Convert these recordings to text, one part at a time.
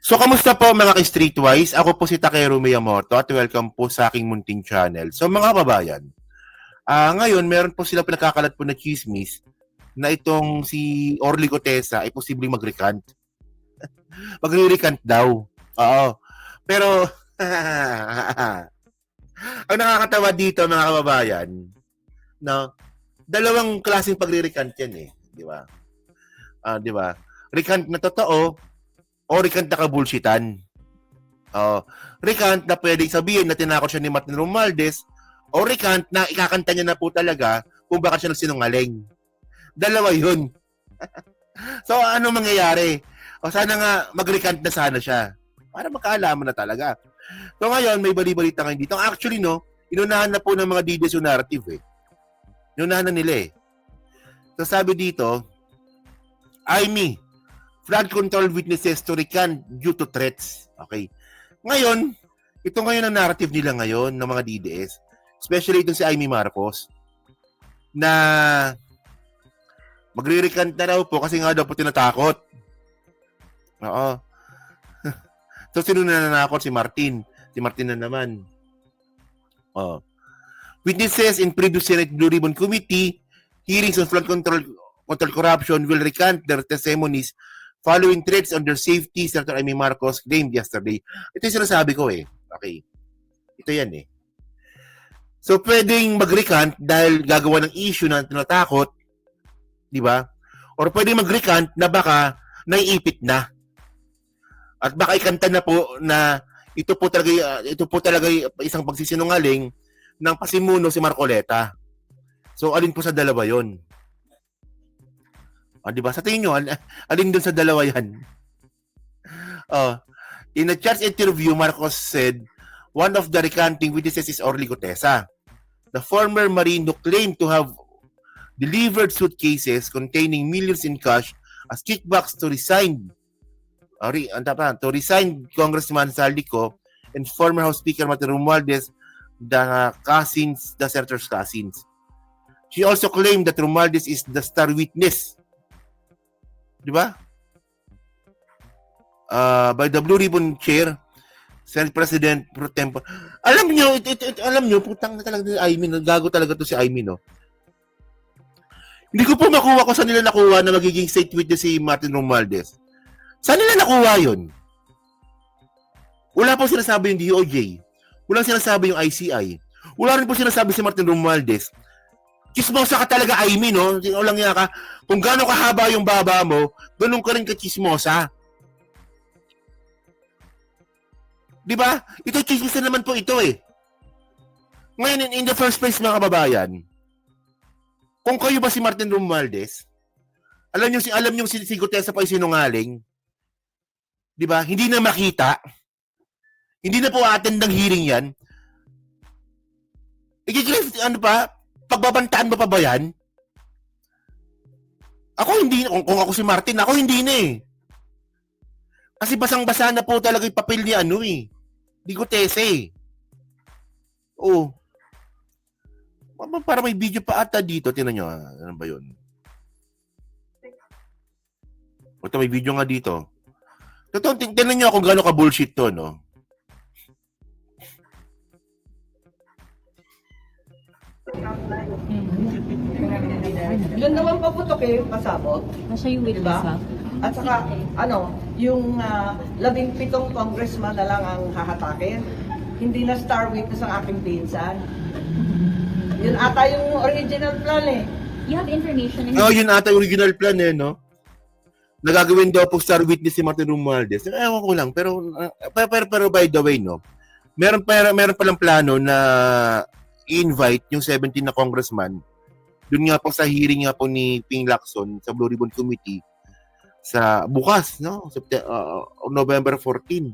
So, kamusta po mga ka-Streetwise? Ako po si Takeru Miyamoto at welcome po sa aking munting channel. So, mga kababayan, ngayon meron po sila pinakakalat po na chismis na itong si Orly Gutesa ay posibleng mag-recant. Magre-recant daw. Oo. Pero, ang nakakatawa dito mga kababayan, no, dalawang klaseng pagre-recant yan eh. Di ba? Di ba? Recant na totoo o recant na kabulshitan. Recant na pwedeng sabihin na tinakot siya ni Martin Romualdez o recant na ikakanta niya na po talaga kung bakit siya nagsinungaling. Dalawa yun. So, ano mangyayari? O sana nga mag-recant na sana siya para makaalaman na talaga. So, ngayon, may bali-balita ngayon dito. Actually, no, inunahan na po ng mga DDS yung narrative eh. Inunahan na nila eh. So, sabi dito, Aimee, flood control witnesses to recant due to threats. Okay. Ngayon, ito ngayon ang narrative nila ngayon ng mga DDS, especially itong si Aimee Marcos, na magre-recant na daw po kasi nga daw po tinatakot. Oo. So, sino na nanakot? Si Martin. Si Martin na naman. Witnesses in previous Senate Blue Ribbon Committee hearings on flood control corruption will recant their testimonies following threats on their safety, Senator Aimee Marcos claimed yesterday. Ito yung sinasabi ko eh. Okay. Ito yan eh. So, pwedeng mag-recant dahil gagawa ng issue na tinatakot, di ba? Or pwedeng mag-recant na baka naiipit na. At baka ikanta na po na ito po talaga isang pagsisinungaling ng pasimuno si Marcoleta. So, alin po sa dalawa yon? Di ba? Sa tingin nyo, alin dun sa dalawa yan? In a chat interview, Marcos said, one of the recanting witnesses is Orly Gutesa. The former Marine who claimed to have delivered suitcases containing millions in cash as kickbacks to resign Congressman Saldico and former House Speaker Martin Romualdez, the senator's cousins. She also claimed that Romualdez is the star witness. Di ba? By the Blue Ribbon Chair, Senate President Pro Tempore. Alam nyo, putang na talaga si Aimee, gago talaga to si Aimee, no? Hindi ko po makuha kung saan nila nakuha na magiging state witness si Martin Romualdez. Saan nila nakuha yun? Wala po sinasabi yung DOJ. Wala sinasabi yung ICI. Wala rin po sinasabi si Martin Romualdez. Chismosa ka talaga, Aimee, no? Walang nga ka. Kung gaano kahaba yung baba mo, ganun ka rin ka-chismosa. Di ba? Ito, chismosa naman po ito eh. Ngayon, in the first place, mga kababayan, kung kayo ba si Martin Romualdez, alam nyo si Gutesa pa yung sinungaling, di ba? Hindi na makita. Hindi na po attend ng hearing yan. Ano pa? Pagbabantaan mo pa ba yan? Ako hindi, kung ako si Martin, ako hindi na eh. Kasi basang-basa na po talaga yung papel ni ni Gutesa eh. Oh. Para may video pa ata dito. Tingnan nyo. Ano ba yun? Ito may video nga dito. Totoo, tingnan nyo kung gaano ka-bullshit to, no? Doon naman paputok eh, pasabot. Nasa yung witness Diba? At saka, yung 17 congressman na lang ang hahatakin. Hindi na star witness ang aking pinsan. Yun ata yung original plan eh. You have information in Yun ata yung original plan eh, no? Nagagawin daw po star witness si Martin Romualdez. Ewan ko lang, pero by the way, no? Meron palang plano na i-invite yung 17 na congressman doon nga po sa hearing nga po ni Ping Lacson sa Blue Ribbon Committee sa bukas, no? November 14.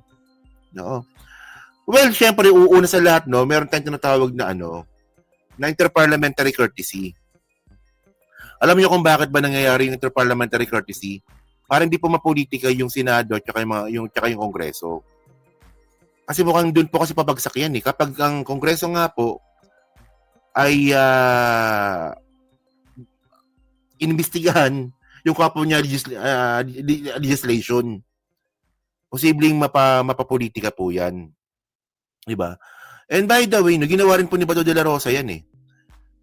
No? Well, syempre, uuna sa lahat, no? Meron tayong tinatawag na na interparliamentary courtesy. Alam niyo kung bakit ba nangyayari yung interparliamentary courtesy? Para hindi po mapolitika yung Senado at yung Kongreso. Kasi mukhang doon po kasi pabagsak yan eh. Kapag ang Kongreso nga po ay inimbestigahan yung kapwa niya legislation. Posibleng mapapolitika po yan. Diba? And by the way, no, ginawa rin po ni Bato de la Rosa yan eh.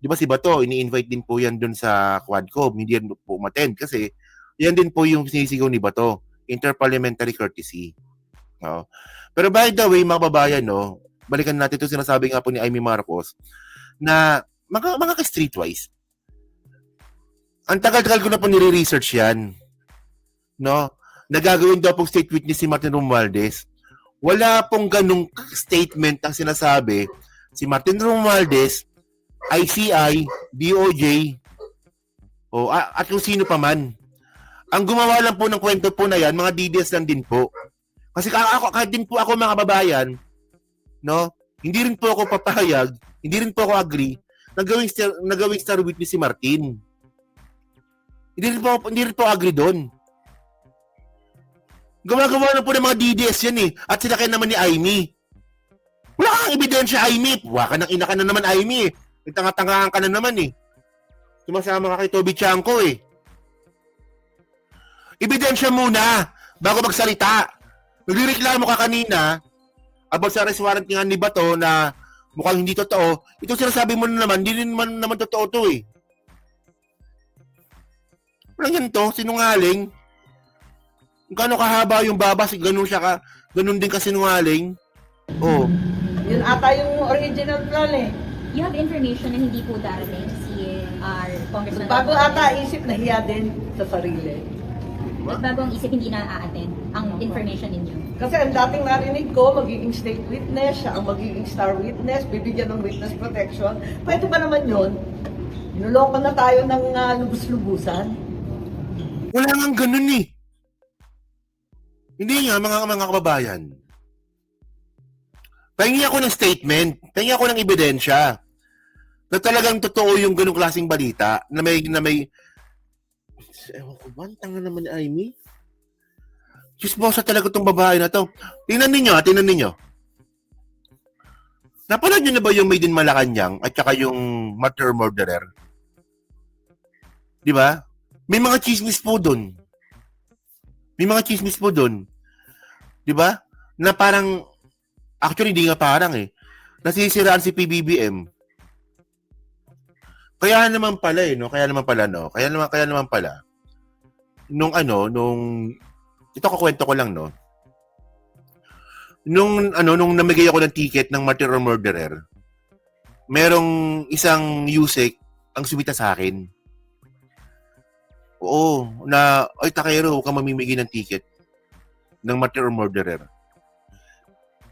Di ba si Bato, ini-invite din po yan dun sa Quadcom. Hindi yan po umattend kasi yan din po yung sinisigaw ni Bato. Interparliamentary courtesy. No? Pero by the way, mga babayan, no, balikan natin ito sinasabi nga po ni Amy Marcos na mga ka-streetwise. Ang tagal-tagal ko na po nire-research yan. No? Nagagawin daw pong state witness si Martin Romualdez. Wala pong ganung statement ang sinasabi si Martin Romualdez, ICI, DOJ, at kung sino pa man. Ang gumawa lang po ng kwento po na yan, mga DDS lang din po. Kasi kahit din po ako mga babayan, no? Hindi rin po ako papayag, hindi rin po ako agree na gawing star witness si Martin. Hindi rin po agree doon. Gawa-gawa na po ng mga DDS yan eh. At sila kayo naman ni Aimee. Wala kang ebidensya, Aimee. Waka ng ina ka na naman, Aimee eh. Tanga-tangaan ka na naman eh. Sumasama ka kay Toby Chanko eh. Ebidensya muna bago magsalita. Nagreklamo ka kanina about sa arrest warrant nga ni Bato na mukhang hindi totoo. Ito sinasabi mo na naman, hindi rin naman totoo to eh. Walang yan to, sinungaling. Kung gaano kahaba yung babas, ganun din ka sinungaling. Oh. Yun ata yung original plan eh. You have information na hindi po darating si Congressman. Bago ata isip na hiya din sa sarili. Bago ang isip, hindi na a-attend ang information ninyo. Kasi ang dating narinig ko, magiging state witness, siya ang magiging star witness, bibigyan ng witness protection. Pwede ba naman yun? Niloloko na tayo ng lubus-lubusan. Wala nang ganun eh. Hindi nga, mga kababayan. Pahingi ako ng statement, pahingi ako ng ebidensya na talagang totoo yung ganung klaseng balita na may ewan ko ba, tanga naman ni Aimee. Chismosa talaga tong babae na to. Tingnan ninyo. Napanood nyo na ba yung Made in Malacanang at saka yung Martyr Murderer? Di ba? May mga chismis po doon. Di ba? Na parang, actually, hindi nga parang eh. Nasisiraan si PBBM. Kaya naman pala, ito kakwento ko lang, no? Nung namigay ako ng ticket ng Martyr or Murderer, merong isang USEC ang sumita sa akin. Oo, ay takero, huwag kang mamimigay ng ticket ng Martyr or Murderer.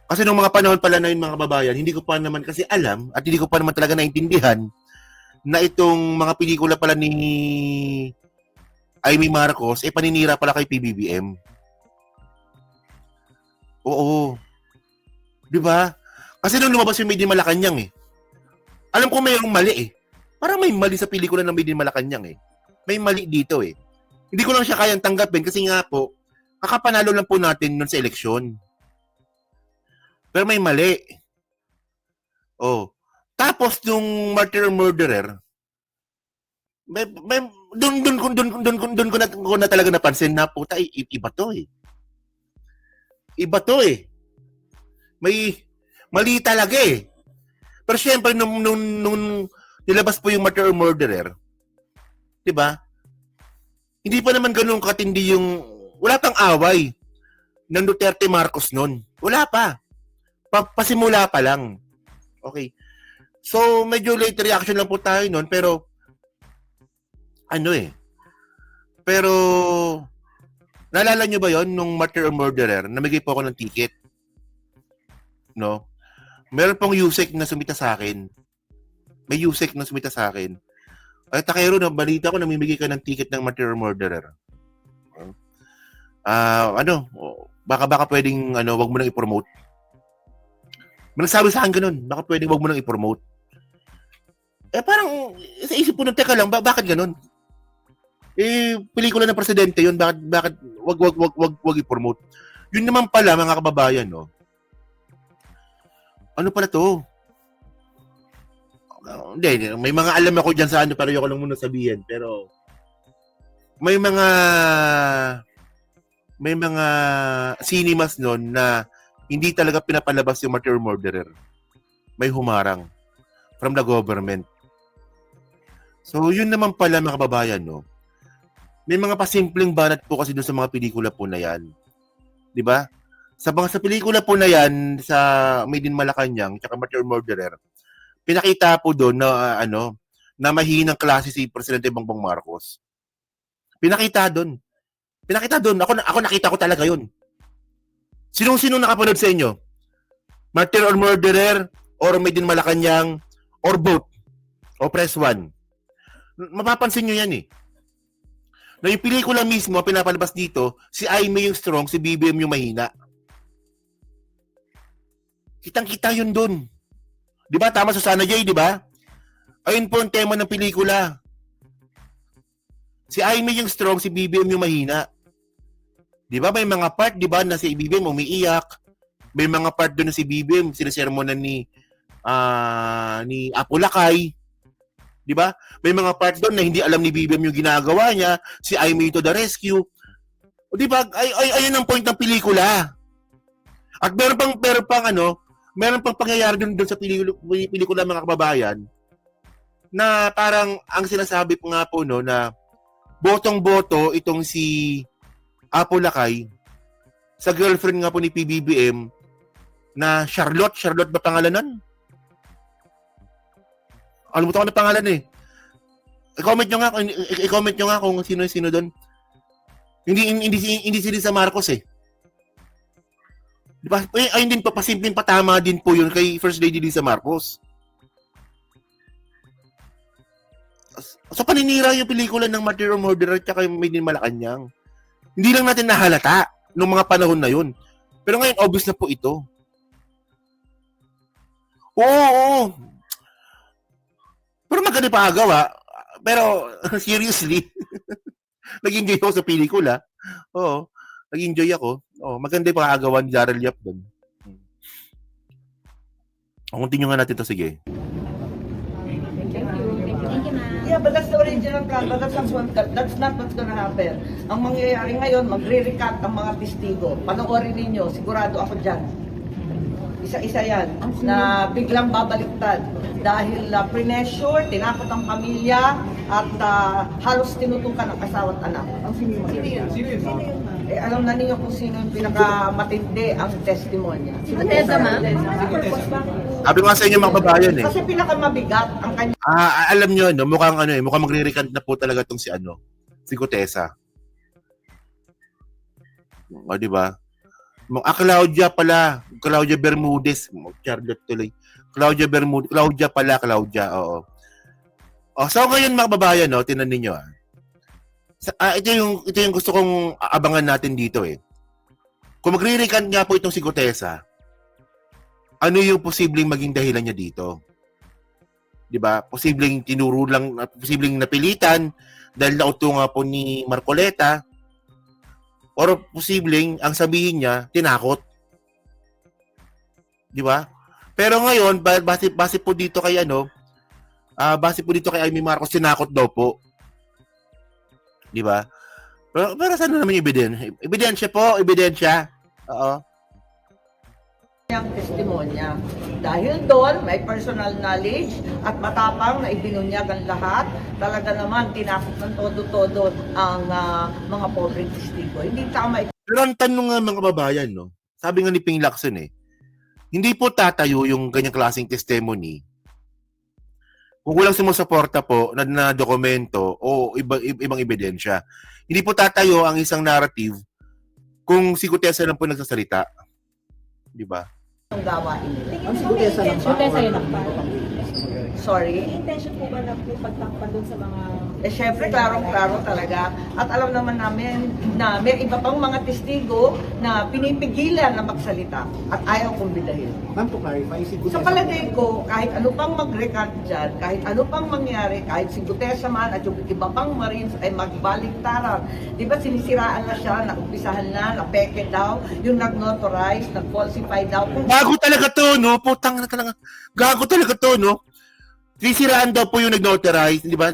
Kasi nung mga panahon pala na yun, mga kababayan, hindi ko pa naman kasi alam at hindi ko pa naman talaga naintindihan na itong mga pelikula pala ni Amy Marcos, paninira pala kay PBBM. Oo. Di ba? Kasi nung lumabas yung Made in Malacanang alam ko mayroong mali Parang may mali sa pelikula ng Made in Malacanang May mali dito Hindi ko lang siya kayang tanggapin kasi nga po, kakapanalo lang po natin nun sa eleksyon. Pero may mali. Oh. Tapos nung Martyr Murderer, doon ko na talaga napansin na puta, iba to Iba to May mali talaga Pero syempre nung nilabas po yung Martyr Murderer, 'di ba? Hindi pa naman ganoon katindi yung wala pang away ng Duterte Marcos noon. Wala pa. Pasimula pa lang. Okay. So medyo late reaction lang po tayo noon pero pero naalala nyo ba yon nung Martyr or Murderer, namigay po ako ng ticket. No? Meron pong USEC na sumita sa akin. May USEC na sumita sa akin. Ay, takero, na balita ko, namimigay ka ng ticket ng Martyr or Murderer. Baka pwedeng, wag mo nang i-promote. May nagsabi sa akin ganun, baka pwedeng wag mo nang i-promote. Parang, sa isip ko nung, teka lang, bakit ganun? Pelikula ng presidente yun, bakit wag i-promote. Yun naman pala, mga kababayan, no? Ano pala to? Hindi, may mga alam ako dyan sa pero ayoko lang muna sabihin. Pero, may mga may mga cinemas noon na hindi talaga pinapalabas yung Martyr Murderer. May humarang from the government. So, yun naman pala mga kababayan, no? May mga pasimpleng banat po kasi doon sa mga pelikula po na yan. Di ba? Sa pelikula po na yan, sa Made in Malacanang, tsaka Martyr Murderer, pinakita po doon na, na mahinang klase si Presidente Bongbong Marcos. Pinakita doon. Ako nakita ko talaga yun. Sinong nakapanood sa inyo? Martyr or Murderer, or Made in Malacanang, or both, o press 1. Mapapansin nyo yan eh. Na yung pelikula mismo, pinapalabas dito, si Aimee yung strong, si BBM yung mahina. Kitang-kita yun dun. Di ba? Tama, Susana J, di ba? Ayun po ang tema ng pelikula. Si Aimee yung strong, si BBM yung mahina. Di ba? May mga part, di ba, na si BBM umiiyak. May mga part doon na si BBM, sinasermonan ni Apo Lakay. Di ba? May mga part doon na hindi alam ni BBM yung ginagawa niya, si Aimee to the rescue. O di ba? Ayun ang point ng pelikula. At meron pang pangyayari doon sa pelikula mga kababayan na parang ang sinasabi po nga po no na botong-boto itong si Apo Lakay sa girlfriend nga po ni PBBM na Charlotte ba pangalan nun? Alam mo ito na pangalan eh. I-comment nyo nga kung sino doon. Hindi sila sa Marcos eh. Di ba? Ayun din pa, pasimpleng patama din po yun kay First Lady Lisa Marcos. So paninira yung pelikula ng Martyr or Murderer at yung Made in Malacanang. Hindi lang natin nahalata noong mga panahon na yun. Pero ngayon, obvious na po ito. Oo. Pero maganda pa gawa. Pero, seriously, nag-enjoy ako sa pelikula. Oo, nag-enjoy ako. Oo, maganda yung pakagawa ni Daryl Yap doon. Continue nga natin to, sige. Thank you, ma'am. Yeah, but that's the original plan. But that's not what's gonna happen. Ang mangyayari ngayon, magre-recant ang mga testigo. Panoorin ninyo, sigurado ako dyan. Isa-isa yan, na biglang babaliktad. Dahil pre-measure, tinakot ang pamilya, at halos tinutukan ang asawa at anak. Sino yun? Eh, alam na ninyo kung sino yung pinakamatindi ang testimonya. Sigutesa, ma'am? Sabi ko nga sa inyo mga kababayan eh. Kasi pinakamabigat ang kanya. Alam nyo, no, mukhang magre-recant na po talaga itong si Gutesa. O, di ba? Claudia Bermudez. Charlotte tuloy. Claudia, oo. So ngayon mga kababayan, no, tinan ninyo ito yung gusto kong abangan natin dito eh. Kung magre-recant nga po itong si Gutesa, ano yung posibleng maging dahilan niya dito? 'Di ba? Posibleng tinuro lang, posibleng napilitan dahil nauto nga po ni Marcoleta, or posibleng ang sabihin niya tinakot. 'Di ba? Pero ngayon, base po dito kay Aimee Marcos, tinakot daw po. 'Di ba? Pero saan naman yung ebidensya? Ebidensya. Oo. Yung testimonya. Dahil doon, may personal knowledge at matapang na ibinunyag ang lahat. Talaga naman, tinakot ng todo-todo ang mga pobreng testigo. Hindi tama ito. Pero ang tanong nga mga kababayan, no? Sabi nga ni Ping Lacson hindi po tatayo yung ganyang klaseng testimony kung walang sumusuporta po na dokumento o ibang ebidensya. Hindi po tatayo ang isang narrative kung si Gutesa lang po nagsasalita. Di ba? Ang gawain nila. Ang sigutesa ng Sigutesa yun ang Sorry? May intention po ba na pagtakpan doon sa mga... Eh, syempre, klarong-klaro talaga. At alam naman namin na may iba pang mga testigo na pinipigilan na magsalita at ayaw kumbidahin. Ma'am, to clarify, si Sa palagay ko, kahit ano pang mag-recant dyan, kahit ano pang mangyari, kahit si Gutesa man at yung iba pang Marines ay magbaliktaran. Di ba sinisiraan na siya, nakumpisahan na, napeke daw, yung nag-notarize, nag-falsify daw. Gago talaga to, no? Putang na talaga. Gago talaga to, no? Sisiraan daw po yung nag-notarize, di ba?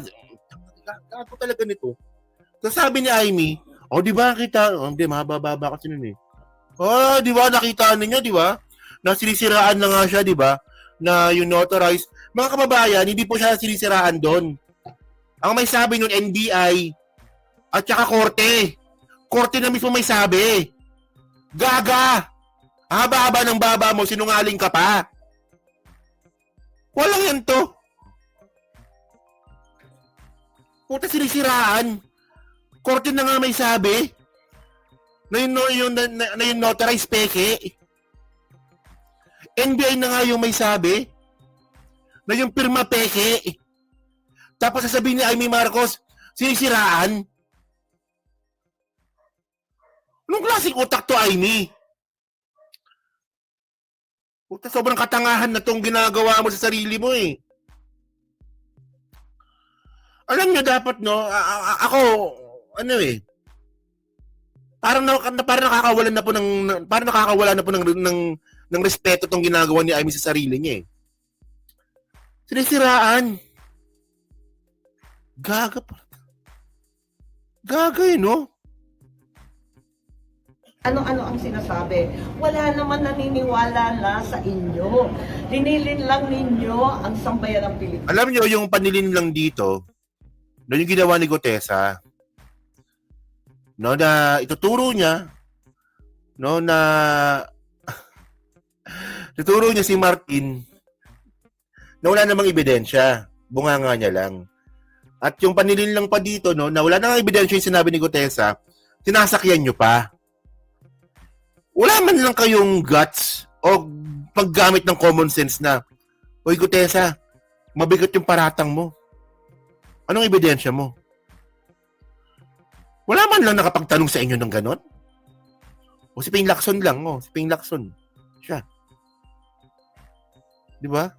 Gago talaga nito. So sabi ni Aimee, O, di ba, kita, hindi, mahaba-baba kasi nun eh. Oh, di ba, nakita ninyo, di ba? Na sinisiraan na nga siya, di ba? Na yung notarized. Mga kababayan, hindi po siya sinisiraan doon. Ang may sabi nun, NBI, at saka korte. Korte na mismo may sabi. Gaga! Haba-haba ng baba mo, sinungaling ka pa. Walang yan to. Puta, sinisiraan. Korte na nga may sabi. Na yung notarized peke. NBI na nga yung may sabi. Na yung pirma peke. Tapos sasabihin ni Amy Marcos, sinisiraan. Anong klaseng utak to, Amy? Puta, sobrang katangahan na tong ginagawa mo sa sarili mo eh. Alam nyo, dapat, no, ako, ano eh, parang nakakawala na po ng respeto tong ginagawa ni Amy sa sarili niya eh. Sinisiraan. Gaga eh, no? Ano-ano ang sinasabi? Wala naman naniniwala na sa inyo. Linilin lang ninyo ang sambayan ng Pilipinas. Alam nyo, yung panilin lang dito, no, yung ginawa ni Gutesa, no, na ituturo niya, no, na tuturo niya si Martin na wala namang ebidensya. Bunganga niya lang. At yung panilin lang pa dito, no, na wala namang ebidensya yung sinabi ni Gutesa, sinasakyan nyo pa. Wala man lang kayong guts o paggamit ng common sense na, Uy, Gutesa, mabigat yung paratang mo. Anong ebidensya mo? Wala man lang nakapagtanong sa inyo ng ganon? O si Ping Lacson lang, si Ping Lacson. Siya. Di ba?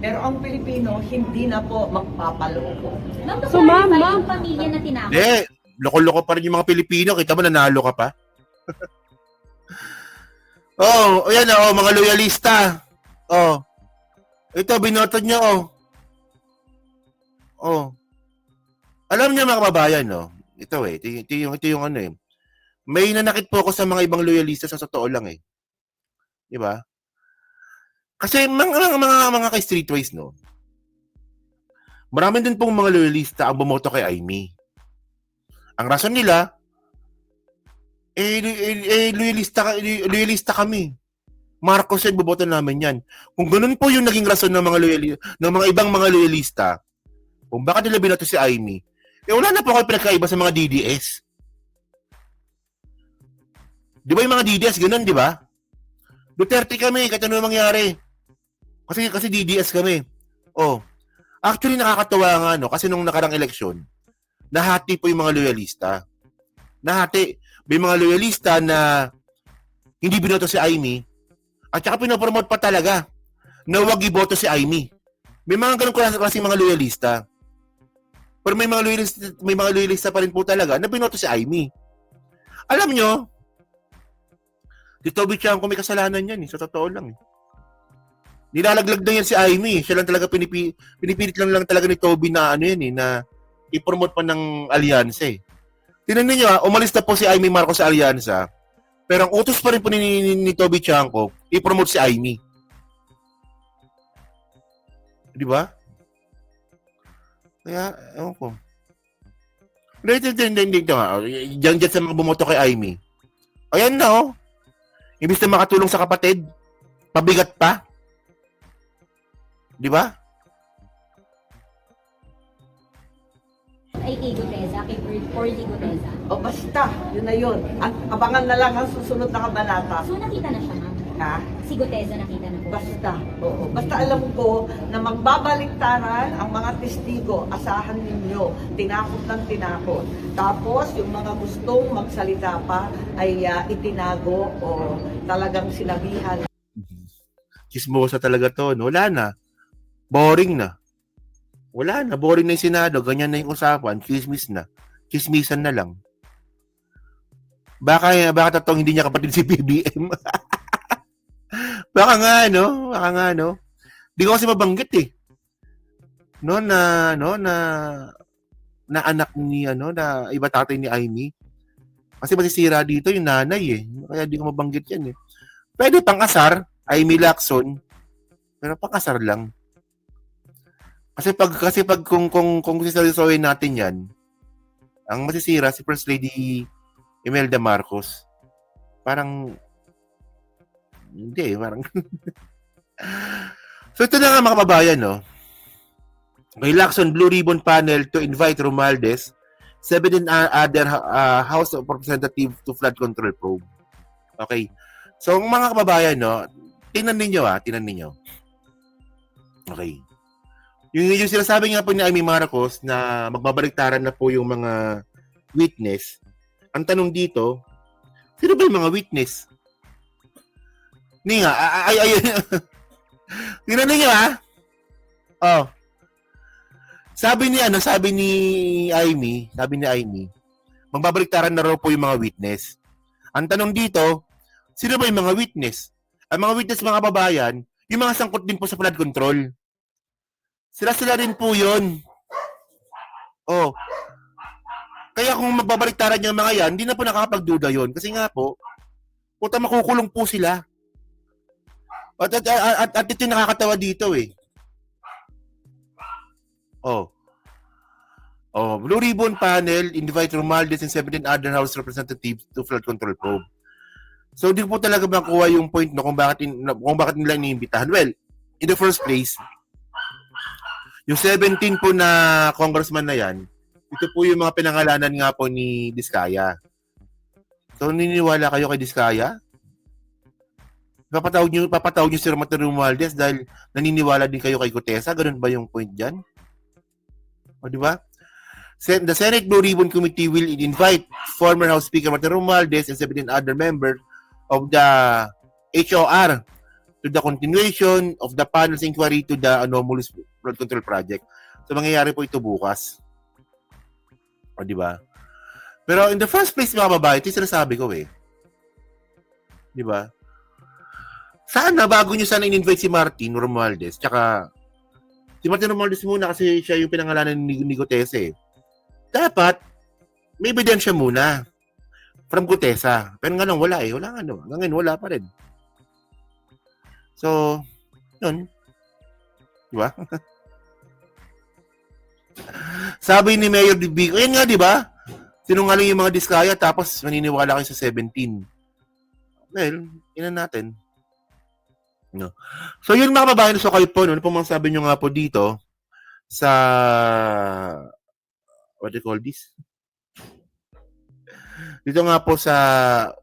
Pero ang Pilipino, hindi na po magpapaloko. Ma'am, So, ma'am, yung pamilya na tinakot. Hindi. Loko-loko pa rin yung mga Pilipino. Kita mo, nanalo ka pa. Ayan mga loyalista. Ito, binoto nyo, Alam niyo mga kababayan, ito yung ano eh. May nanakit po ako sa mga ibang loyalista sa totoo lang eh. Di ba? Kasi mga kay Streetways, no? Marami din pong mga loyalista ang bumoto kay Amy. Ang rason nila, loyalista kami. Marcos yan, buboto namin yan. Kung ganun po yung naging rason ng mga ibang mga loyalista, kung bakit nila binoto si Amy, wala na po kayo pinagkaiba sa mga DDS. Di ba yung mga DDS, ganun, di ba? Duterte kami, kahit ano mangyari. Kasi DDS kami. Actually, nakakatawa nga, no? Kasi nung nakarang eleksyon, nahati po yung mga loyalista. Nahati. May mga loyalista na hindi binoto si Amy at saka pinopromote pa talaga na wag iboto si Amy. May mga ganun klaseng mga loyalista. Pero may mga loyalista pa rin po talaga na binoto si Amy. Alam nyo, dito Bichang kung may kasalanan yan sa totoo lang. Nilalaglag na yan si Amy. Siya lang talaga pinipilit lang talaga ni Toby na na i-promote pa ng alyansa eh. Tinan niyo, umalis na po si Amy Marcos sa alyansa. Pero ang utos pa rin po ni Toby Chanco, i-promote si Amy. Di ba? Kaya, ewan ko. Hindi nga. Diyan sa mga bumoto kay Amy. Ayan na, Imbis na makatulong sa kapatid, pabigat pa. Di ba? Ay kay Gutesa, kay Orly Gutesa. Basta, yun na yun. Abangan na lang ang susunod na kabanata. So nakita na siya, ma'am. Ha? Si Gutesa nakita na po. Basta, oo. Basta alam ko na magbabaliktaran ang mga testigo, asahan ninyo, tinakot ng tinakot. Tapos, yung mga gustong magsalita pa ay itinago o talagang sinabihan. Chismosa talaga to, no? Wala na. Boring na. Wala na. Boring na yung Senado. Ganyan na yung usapan. Chismis na. Chismisan na lang. Baka tatong hindi niya kapatid si BBM. Baka nga, no? Di ko kasi mabanggit eh. Na na anak ni na iba tatay ni Amy. Kasi masisira dito yung nanay eh. Kaya di ko mabanggit yan eh. Pwede pang-asar, Amy Lacson, pero pang-asar lang. Kasi pag kung siseryosohin natin yan, ang masisira si First Lady Imelda Marcos. Parang hindi, parang So ito na nga mga kababayan, no. May Lacson Blue Ribbon Panel to invite Romualdez, 17 other House of Representatives to flood control probe. Okay. So mga kababayan, no, tingnan ninyo. Okay. Yung sinasabi nga po ni Amy Marcos na magbabaliktaran na po yung mga witness. Ang tanong dito, sino ba yung mga witness? Ni nga, tingnan ninyo Oh. Sabi ni Amy, magbabaliktaran na raw po yung mga witness. Ang tanong dito, sino ba yung mga witness? Ang mga witness mga kababayan, yung mga sangkot din po sa flood control. Sila rin po yun. Oh. Kaya kung magbabaliktaran yung mga yan, hindi na po nakakapagduda yun. Kasi nga po, puta makukulong po sila. At ito yung nakakatawa dito eh. Blue Ribbon Panel invite Romualdez and 17 other House Representatives to flood control probe. So, di po talaga makuha yung point no kung bakit nila iniimbitahan. Well, in the first place, yung 17 po na congressman na yan, ito po yung mga pinangalanan nga po ni Diskaya. So, naniniwala kayo kay Diskaya? Papatawag niyo si Romualdez dahil naniniwala din kayo kay Gutesa? Ganun ba yung point dyan? O, di ba? The Senate Blue Ribbon Committee will invite former House Speaker Martin Romualdez and 17 other members of the HOR to the continuation of the panel's inquiry to the anomalous flood control project. So, mangyayari po ito bukas. O, di ba? Pero in the first place, mga babae, ito yung sinasabi ko eh. Di ba? Sana, bago nyo sana in-invite si Martin Romualdez, tsaka si Martin Romualdez muna kasi siya yung pinangalanan ni Gutesa eh. Dapat, may ebidensya muna from Gutesa. Pero nga lang, wala eh. Wala nga naman. Ngayon, wala pa rin. So, yun. Di ba? Sabi ni Mayor Dibico, yun nga, di ba? Sinungaling yung mga Diskaya tapos naniniwala kayo sa 17. Well, inan natin. No. So, yun mga kababayan, so kayo po, ano po mga sabi nyo nga po dito sa what do you call this? Dito nga po sa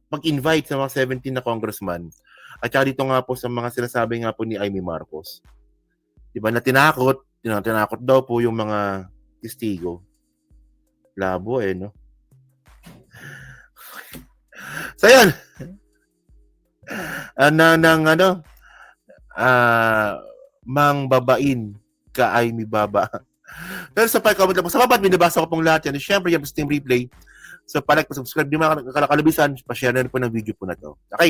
pag-invite sa mga 17 na congressman at saka dito nga po sa mga sinasabi nga po ni Amy Marcos. Diba na tinakot daw po yung mga testigo. Labo eh, no? So, yan. Mang babain ka Amy Baba. Pero sa pag-comment lang po, sa babat, binabasa ko pong lahat yan. Siyempre, yan po sa Team Replay. So, palike, subscribe, di mga kalakalabisan, pa-share na rin po ng video po na to. Okay?